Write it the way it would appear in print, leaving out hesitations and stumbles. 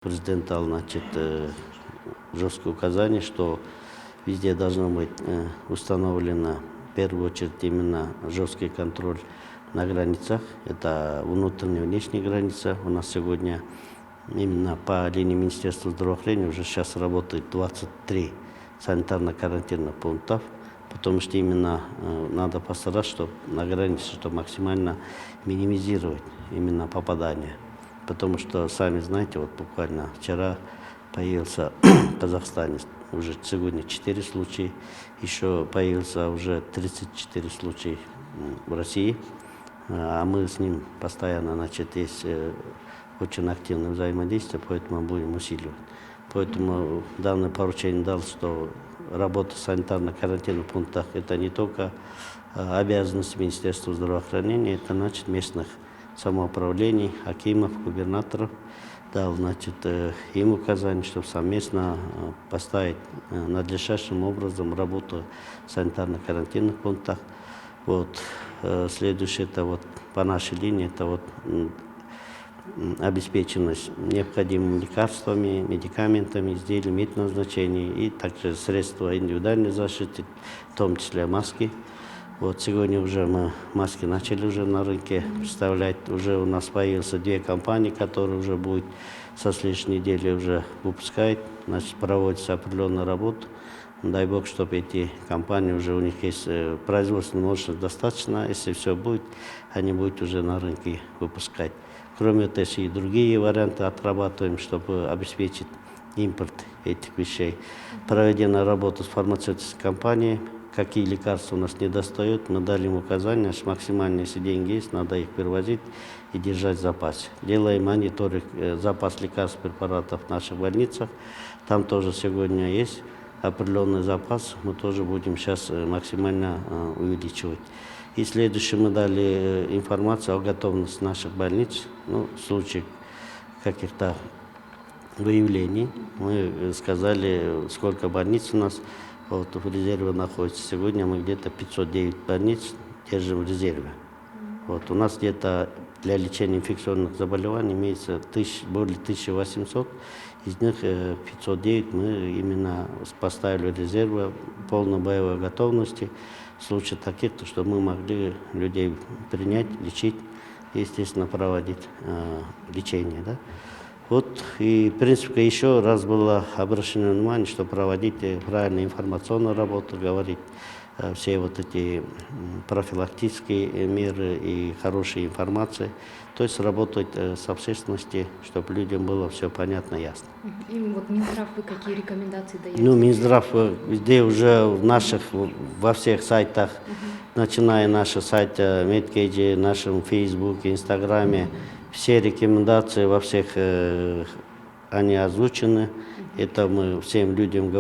Президент дал, жесткое указание, что везде должно быть установлено в первую очередь именно жесткий контроль на границах. Это внутренняя и внешняя граница. У нас сегодня именно по линии Министерства здравоохранения уже сейчас работает 23 санитарно-карантинных пунктов, потому что именно надо постараться, чтобы на границе, чтобы максимально минимизировать именно попадание. Потому что, сами знаете, вот буквально вчера появился в Казахстане уже сегодня 4 случая, еще появился уже 34 случая в России, а мы с ним постоянно, есть очень активное взаимодействие, поэтому мы будем усиливать. Поэтому данное поручение дал, что работа в санитарно-карантинных пунктах – это не только обязанность Министерства здравоохранения, это местных самоуправлений, акимов, губернаторов. Дал, им указание, чтобы совместно поставить надлежащим образом работу в санитарно-карантинных пунктах. Следующее, это по нашей линии, это обеспеченность необходимыми лекарствами, медикаментами, изделиями медназначения и также средства индивидуальной защиты, в том числе маски. Сегодня уже мы маски начали уже на рынке представлять. Уже у нас появилось 2 компании, которые уже будут со следующей недели уже выпускать. Проводится определенная работа. Дай бог, чтобы эти компании уже, у них есть производственная мощность достаточно. Если все будет, они будут уже на рынке выпускать. Кроме этого, и другие варианты отрабатываем, чтобы обеспечить импорт этих вещей. Проведена работа с фармацевтической компанией. Какие лекарства у нас не достают, мы дали им указания, что максимально, если деньги есть, надо их перевозить и держать в запасе. Делаем мониторинг запас лекарств, препаратов в наших больницах. Там тоже сегодня есть определенный запас, мы тоже будем сейчас максимально увеличивать. И следующее, мы дали информацию о готовности наших больниц. В случае каких-то выявлений мы сказали, сколько больниц у нас в резерве находится. Сегодня мы где-то 509 больниц держим в резерве. У нас где-то для лечения инфекционных заболеваний имеется более 1800. Из них 509 мы именно поставили в резервы полной боевой готовности. В случае таких, чтобы мы могли людей принять, лечить и, естественно, проводить лечение. И, в принципе, еще раз было обращено внимание, что проводить правильную информационную работу, говорить все эти профилактические меры и хорошие информации. То есть работать с общественностью, чтобы людям было все понятно и ясно. И Минздрав, вы какие рекомендации даете? Минздрав везде уже во всех сайтах, начиная наши сайты Медкейджи, нашем Фейсбуке, Инстаграме, все рекомендации во всех они озвучены. Это мы всем людям говорим.